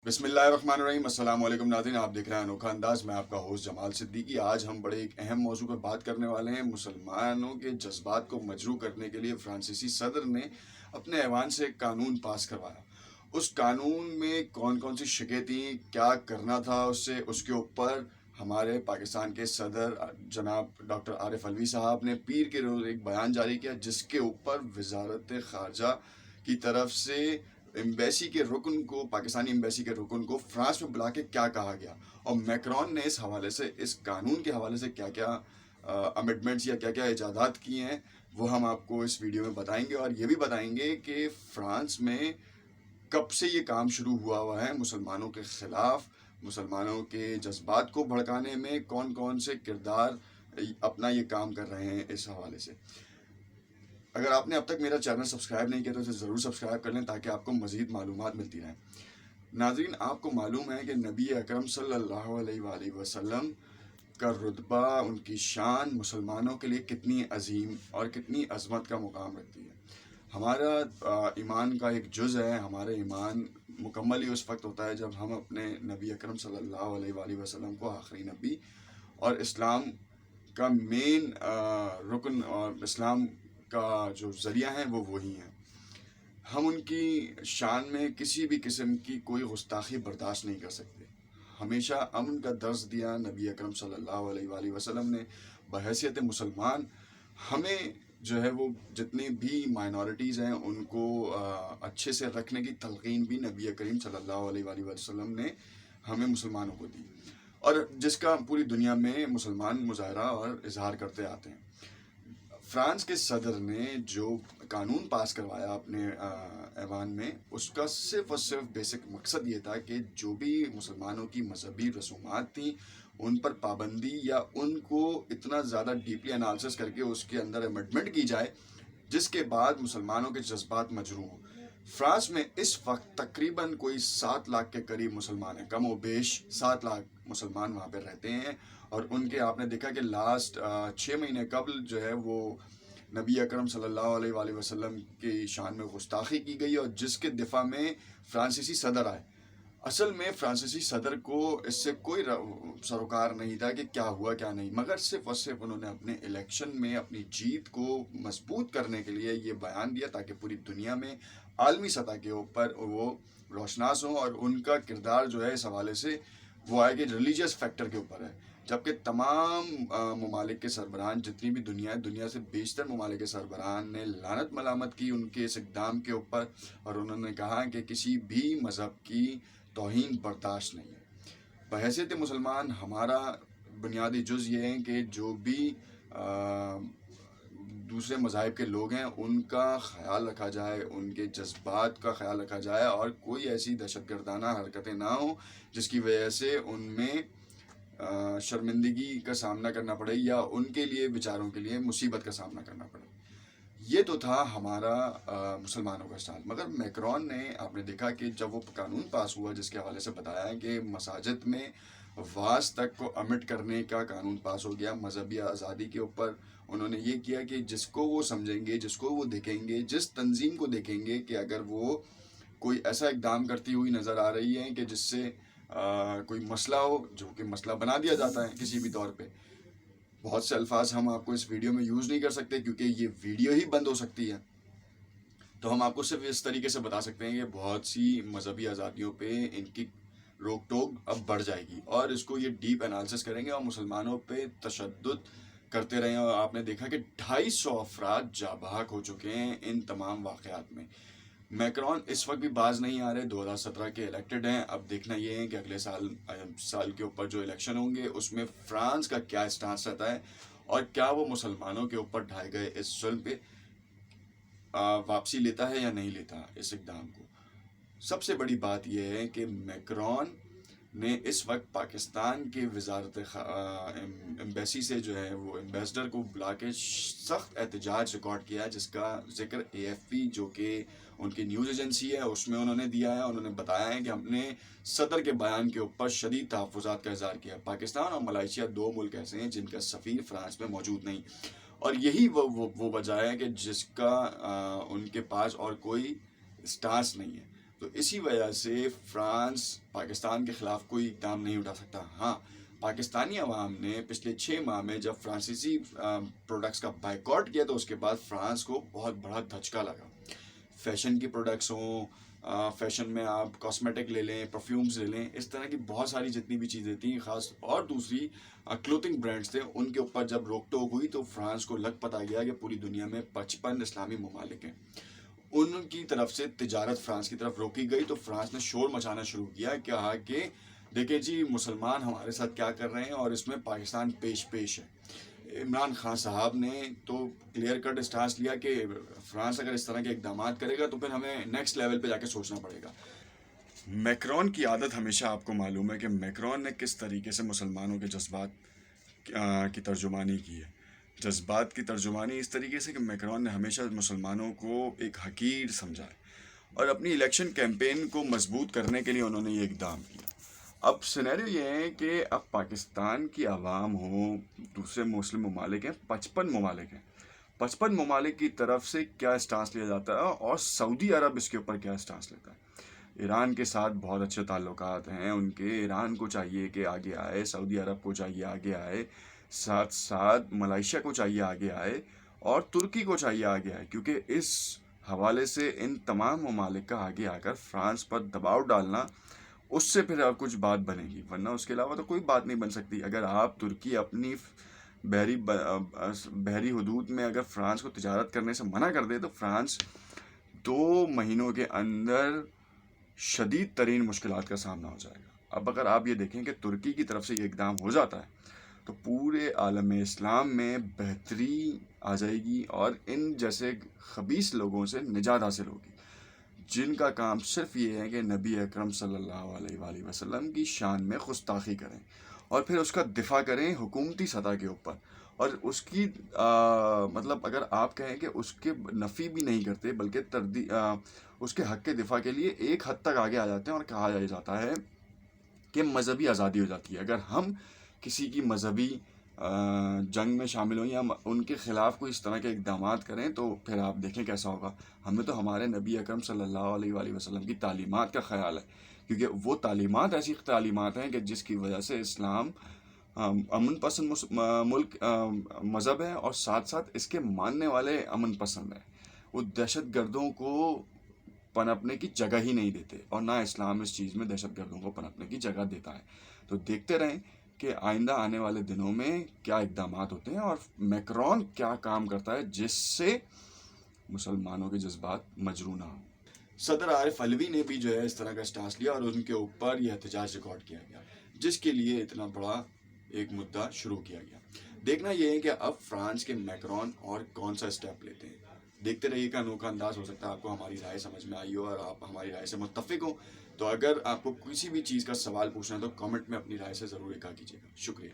بسم اللہ الرحمن الرحیم۔ السلام علیکم ناظرین، آپ دیکھ رہے ہیں انوکھا انداز۔ میں آپ کا ہوسٹ جمال صدیقی۔ آج ہم بڑے ایک اہم موضوع پر بات کرنے والے ہیں۔ مسلمانوں کے جذبات کو مجروح کرنے کے لیے فرانسیسی صدر نے اپنے ایوان سے ایک قانون پاس کروایا۔ اس قانون میں کون کون سی شقیں تھیں، کیا کرنا تھا اس کے اوپر ہمارے پاکستان کے صدر جناب ڈاکٹر عارف علوی صاحب نے پیر کے روز ایک بیان جاری کیا، جس کے اوپر وزارت خارجہ کی طرف سے ایمبیسی کے رکن کو، پاکستانی ایمبیسی کے رکن کو فرانس میں بلا کے کیا کہا گیا، اور میکرون نے اس حوالے سے، اس قانون کے حوالے سے کیا کیا امنڈمنٹس یا کیا کیا ایجادات کیے ہیں، وہ ہم آپ کو اس ویڈیو میں بتائیں گے۔ اور یہ بھی بتائیں گے کہ فرانس میں کب سے یہ کام شروع ہوا ہے مسلمانوں کے خلاف، مسلمانوں کے جذبات کو بھڑکانے میں کون کون سے کردار اپنا یہ کام کر رہے ہیں اس حوالے سے۔ اگر آپ نے اب تک میرا چینل سبسکرائب نہیں کیا تو اسے ضرور سبسکرائب کر لیں تاکہ آپ کو مزید معلومات ملتی رہیں۔ ناظرین، آپ کو معلوم ہے کہ نبی اکرم صلی اللہ علیہ وآلہ وسلم کا رتبہ، ان کی شان مسلمانوں کے لیے کتنی عظیم اور کتنی عظمت کا مقام رکھتی ہے۔ ہمارا ایمان کا ایک جز ہے۔ ہمارا ایمان مکمل ہی اس وقت ہوتا ہے جب ہم اپنے نبی اکرم صلی اللہ علیہ وآلہ وسلم کو آخری نبی اور اسلام کا مین رکن اور اسلام کا جو ذریعہ ہیں وہ وہی ہیں۔ ہم ان کی شان میں کسی بھی قسم کی کوئی گستاخی برداشت نہیں کر سکتے۔ ہمیشہ امن کا درس دیا نبی اکرم صلی اللہ علیہ وآلہ وسلم نے۔ بحیثیت مسلمان ہمیں جو ہے وہ جتنی بھی مائنورٹیز ہیں ان کو اچھے سے رکھنے کی تلقین بھی نبی کریم صلی اللہ علیہ وآلہ وسلم نے ہمیں مسلمانوں کو دی، اور جس کا پوری دنیا میں مسلمان مظاہرہ اور اظہار کرتے آتے ہیں۔ فرانس کے صدر نے جو قانون پاس کروایا اپنے ایوان میں، اس کا صرف اور صرف بیسک مقصد یہ تھا کہ جو بھی مسلمانوں کی مذہبی رسومات تھیں ان پر پابندی، یا ان کو اتنا زیادہ ڈیپلی انالیسس کر کے اس کے اندر امنڈمنٹ کی جائے جس کے بعد مسلمانوں کے جذبات مجروح ہوں۔ فرانس میں اس وقت تقریباً کوئی 7 لاکھ کے قریب مسلمان ہیں، کم و بیش 7 لاکھ مسلمان وہاں پہ رہتے ہیں۔ اور ان کے آپ نے دیکھا کہ لاسٹ 6 مہینے قبل جو ہے وہ نبی اکرم صلی اللہ علیہ وآلہ وسلم کی شان میں گستاخی کی گئی، اور جس کے دفاع میں فرانسیسی صدر آئے۔ اصل میں فرانسیسی صدر کو اس سے کوئی سروکار نہیں تھا کہ کیا ہوا کیا نہیں، مگر صرف اور صرف انہوں نے اپنے الیکشن میں اپنی جیت کو مضبوط کرنے کے لیے یہ بیان دیا تاکہ پوری دنیا میں عالمی سطح کے اوپر وہ روشناس ہوں، اور ان کا کردار جو ہے اس حوالے سے وہ آئے کہ ریلیجیس فیکٹر کے اوپر ہے۔ جبکہ تمام ممالک کے سربراہان، جتنی بھی دنیا سے بیشتر ممالک کے سربراہان نے لعنت ملامت کی ان کے اس اقدام کے اوپر، اور انہوں نے کہا کہ کسی بھی مذہب کی توہین برداشت نہیں ہے۔ بحیثیت مسلمان ہمارا بنیادی جز یہ ہے کہ جو بھی دوسرے مذاہب کے لوگ ہیں ان کا خیال رکھا جائے، ان کے جذبات کا خیال رکھا جائے، اور کوئی ایسی دہشت گردانہ حرکتیں نہ ہوں جس کی وجہ سے ان میں شرمندگی کا سامنا کرنا پڑے یا ان کے لیے بیچاروں کے لیے مصیبت کا سامنا کرنا پڑے۔ یہ تو تھا ہمارا مسلمانوں کا اسٹائل۔ مگر میکرون نے، آپ نے دیکھا کہ جب وہ قانون پاس ہوا جس کے حوالے سے بتایا ہے کہ مساجد میں واز تک کو امٹ کرنے کا قانون پاس ہو گیا، مذہبی آزادی کے اوپر انہوں نے یہ کیا کہ جس کو وہ سمجھیں گے، جس کو وہ دیکھیں گے، جس تنظیم کو دیکھیں گے کہ اگر وہ کوئی ایسا اقدام کرتی ہوئی نظر آ رہی ہے کہ جس سے کوئی مسئلہ ہو، جو کہ مسئلہ بنا دیا جاتا ہے کسی بھی طور پہ۔ بہت سے الفاظ ہم آپ کو اس ویڈیو میں یوز نہیں کر سکتے کیونکہ یہ ویڈیو ہی بند ہو سکتی ہے، تو ہم آپ کو صرف اس طریقے سے بتا سکتے ہیں کہ بہت سی مذہبی آزادیوں پہ ان کی روک ٹوک اب بڑھ جائے گی، اور اس کو یہ ڈیپ انالیسس کریں گے اور مسلمانوں پہ تشدد کرتے رہے ہیں۔ اور آپ نے دیکھا کہ 250 افراد جاں بحق ہو چکے ہیں ان تمام واقعات میں۔ میکرون اس وقت بھی باز نہیں آ رہے، 2017 کے الیکٹڈ ہیں۔ اب دیکھنا یہ ہے کہ اگلے سال کے اوپر جو الیکشن ہوں گے اس میں فرانس کا کیا اسٹانس رہتا ہے، اور کیا وہ مسلمانوں کے اوپر ڈھائے گئے اس ظلم پہ واپسی لیتا ہے یا نہیں لیتا اس اقدام کو۔ سب سے بڑی بات یہ ہے کہ میکرون نے اس وقت پاکستان کے وزارت ایمبیسی سے جو ہے وہ ایمبیسڈر کو بلا کے سخت احتجاج ریکارڈ کیا ہے، جس کا ذکر AFP جو کہ ان کی نیوز ایجنسی ہے اس میں انہوں نے دیا ہے۔ انہوں نے بتایا ہے کہ ہم نے صدر کے بیان کے اوپر شدید تحفظات کا اظہار کیا۔ پاکستان اور ملائیشیا 2 ملک ایسے ہیں جن کا سفیر فرانس میں موجود نہیں، اور یہی وہ وجہ ہے کہ جس کا ان کے پاس اور کوئی اسٹانس نہیں ہے۔ تو اسی وجہ سے فرانس پاکستان کے خلاف کوئی اقدام نہیں اٹھا سکتا. ہاں، پاکستانی عوام نے پچھلے 6 ماہ میں جب فرانسیسی پروڈکٹس کا بائیکاٹ کیا تو اس کے بعد فرانس کو بہت بڑا دھچکا لگا. فیشن کی پروڈکٹس ہوں، فیشن میں آپ کاسمیٹک لے لیں، پرفیومز لے لیں، اس طرح کی بہت ساری جتنی بھی چیزیں تھیں خاص، اور دوسری کلوتھنگ برانڈس تھے، ان کے اوپر جب روک ٹوک ہوئی تو فرانس کو لگ پتہ گیا کہ پوری دنیا میں 55 اسلامی ممالک ہیں، ان کی طرف سے تجارت فرانس کی طرف روکی گئی. تو فرانس نے شور مچانا شروع کیا، کہا کہ دیکھیں جی مسلمان ہمارے ساتھ کیا کر رہے ہیں اور اس میں پاکستان پیش ہے. عمران خان صاحب نے تو کلیئر کٹ اسٹانس لیا کہ فرانس اگر اس طرح کے اقدامات کرے گا تو پھر ہمیں نیکسٹ لیول پہ جا کے سوچنا پڑے گا. میکرون کی عادت ہمیشہ آپ کو معلوم ہے کہ میکرون نے کس طریقے سے مسلمانوں کے جذبات کی ترجمانی کی ہے. جذبات کی ترجمانی اس طریقے سے کہ میکرون نے ہمیشہ مسلمانوں کو ایک حقیر سمجھا ہے اور اپنی الیکشن کیمپین کو مضبوط کرنے کے لیے انہوں نے یہ اقدام کیا. اب سینیریو یہ ہے کہ اب پاکستان کی عوام ہو، دوسرے مسلم ممالک ہیں، 55 ممالک ہیں، 55 ممالک کی طرف سے کیا اسٹانس لیا جاتا ہے اور سعودی عرب اس کے اوپر کیا اسٹانس لیتا ہے. ایران کے ساتھ بہت اچھے تعلقات ہیں ان کے، ایران کو چاہیے کہ آگے آئے، سعودی عرب کو چاہیے آگے آئے، ساتھ ساتھ ملائیشیا کو چاہیے آگے آئے اور ترکی کو چاہیے آگے آئے، کیونکہ اس حوالے سے ان تمام ممالک کا آگے آ کر فرانس پر دباؤ ڈالنا، اس سے پھر کچھ بات بنے گی، ورنہ اس کے علاوہ تو کوئی بات نہیں بن سکتی. اگر آپ ترکی اپنی بحری حدود میں اگر فرانس کو تجارت کرنے سے منع کر دے تو فرانس 2 مہینوں کے اندر شدید ترین مشکلات کا سامنا ہو جائے گا. اب اگر آپ یہ دیکھیں کہ ترکی کی طرف سے یہ اقدام ہو جاتا ہے تو پورے عالم اسلام میں بہتری آ جائے گی اور ان جیسے خبیث لوگوں سے نجات حاصل ہوگی جن کا کام صرف یہ ہے کہ نبی اکرم صلی اللہ علیہ وآلہ وسلم کی شان میں گستاخی کریں اور پھر اس کا دفاع کریں حکومتی سطح کے اوپر، اور اس کی مطلب اگر آپ کہیں کہ اس کے نفی بھی نہیں کرتے بلکہ اس کے حق کے دفاع کے لیے ایک حد تک آگے آ جاتے ہیں اور کہا جاتا ہے کہ مذہبی آزادی ہو جاتی ہے. اگر ہم کسی کی مذہبی جنگ میں شامل ہوں یا ان کے خلاف کوئی اس طرح کے اقدامات کریں تو پھر آپ دیکھیں کیسا ہوگا. ہمیں تو ہمارے نبی اکرم صلی اللہ علیہ وآلہ وسلم کی تعلیمات کا خیال ہے، کیونکہ وہ تعلیمات ایسی تعلیمات ہیں کہ جس کی وجہ سے اسلام امن پسند ملک مذہب ہے اور ساتھ ساتھ اس کے ماننے والے امن پسند ہیں. وہ دہشت گردوں کو پنپنے کی جگہ ہی نہیں دیتے اور نہ اسلام اس چیز میں دہشت گردوں کو پنپنے کی جگہ دیتا ہے. تو دیکھتے رہیں کہ آئندہ آنے والے دنوں میں کیا اقدامات ہوتے ہیں اور میکرون کیا کام کرتا ہے جس سے مسلمانوں کے جذبات مجروح نہ ہوں. صدر عارف علوی نے بھی جو ہے اس طرح کا اسٹانس لیا اور ان کے اوپر یہ احتجاج ریکارڈ کیا گیا جس کے لیے اتنا بڑا ایک مدعا شروع کیا گیا. دیکھنا یہ ہے کہ اب فرانس کے میکرون اور کون سا اسٹیپ لیتے ہیں. دیکھتے رہیے کہ انوکھا انداز ہو سکتا ہے آپ کو ہماری رائے سمجھ میں آئی ہو اور آپ ہماری رائے سے متفق ہو. تو اگر آپ کو کسی بھی چیز کا سوال پوچھنا ہے تو کامنٹ میں اپنی رائے سے ضرور لکھا کیجیے گا. شکریہ.